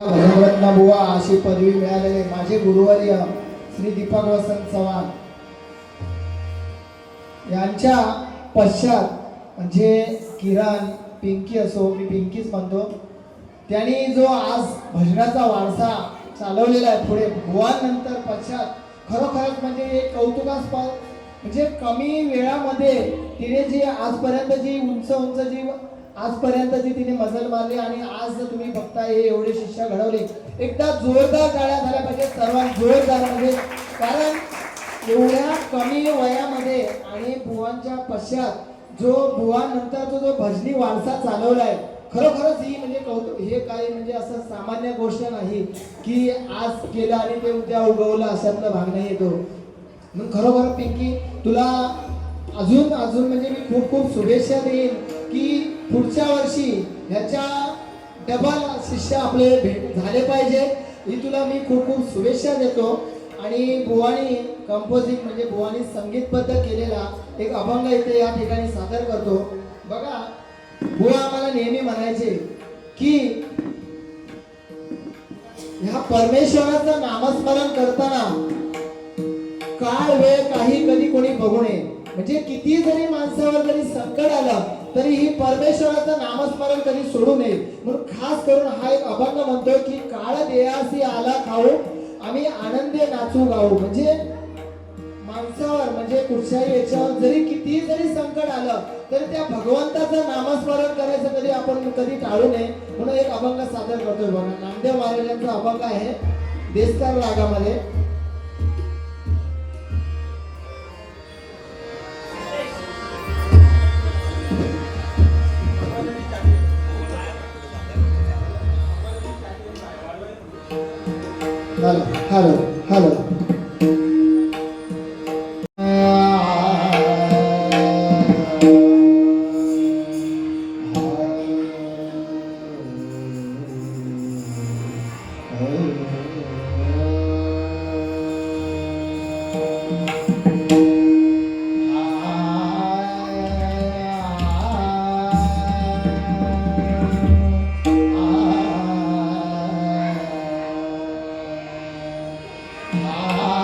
भगवंतना बुवा अशी पदवी मिळालेले माझे गुरुवर्य श्री दीपक वसंत चव्हाण यांच्या पश्चात म्हणजे किरण पिंकी असो, मी पिंकीच म्हणतो, त्यांनी जो आज भजनाचा वारसा चालवलेला आहे पुढे बुवांनंतर पश्चात, खरोखरच म्हणजे एक कौतुकास्पद, म्हणजे कमी वेळामध्ये तिने जी आजपर्यंत जी उंच जी आजपर्यंत जी तिने मजल मारली आणि आज तुम्ही बघताय हे एवढे शिष्य घडवले. एकदा जोरदार टाळ्या झाल्या पाहिजे सर्वात जोरदार म्हणजे, कारण एवढ्या कमी वयामध्ये आणि बुवांच्या पश्चात जो बुवांनंतरचा जो भजनी वारसा चालवलाय, खरोखरच ही म्हणजे कौतुक. हे काय म्हणजे असं सामान्य गोष्ट नाही की आज केलं आणि ते उद्या उगवलं अशातला भाग नाही येतो. म्हणून खरोखर पिंकी तुला अजून म्हणजे मी खूप खूप शुभेच्छा देईन की पुढच्या वर्षी ह्याच्या डबल शिष्य आपले भेट झाले पाहिजे, ही तुला मी खूप खूप शुभेच्छा देतो. आणि बुवानी कंपोजिंग म्हणजे बुवानी संगीतबद्ध केलेला एक अभंग इथे या ठिकाणी सादर करतो. बघा, बुवा आम्हाला नेहमी म्हणायचे की ह्या परमेश्वराचं नामस्मरण करताना काळ वेळ काही कधी कोणी बघू नये. म्हणजे किती जरी माणसावर जरी संकट आलं तरी ही परमेश्वराचं नामस्मरण कधी सोडू नये. म्हणून खास करून हा एक अभंग म्हणतोय की काळ देयासी आला खाऊ आम्ही आनंदे नाचू गाऊ. म्हणजे माणसावर म्हणजे कुठच्याही याच्यावर जरी किती जरी संकट आलं तरी त्या भगवंताचं नामस्मरण करायचं कधी आपण कधी टाळू नये. म्हणून एक अभंग सादर करतोय. बघा, नामदेव महाराजांचा अभंग आहे देस्तार रागामध्ये. हॅलो हॅलो Ah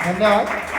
धन्यवाद.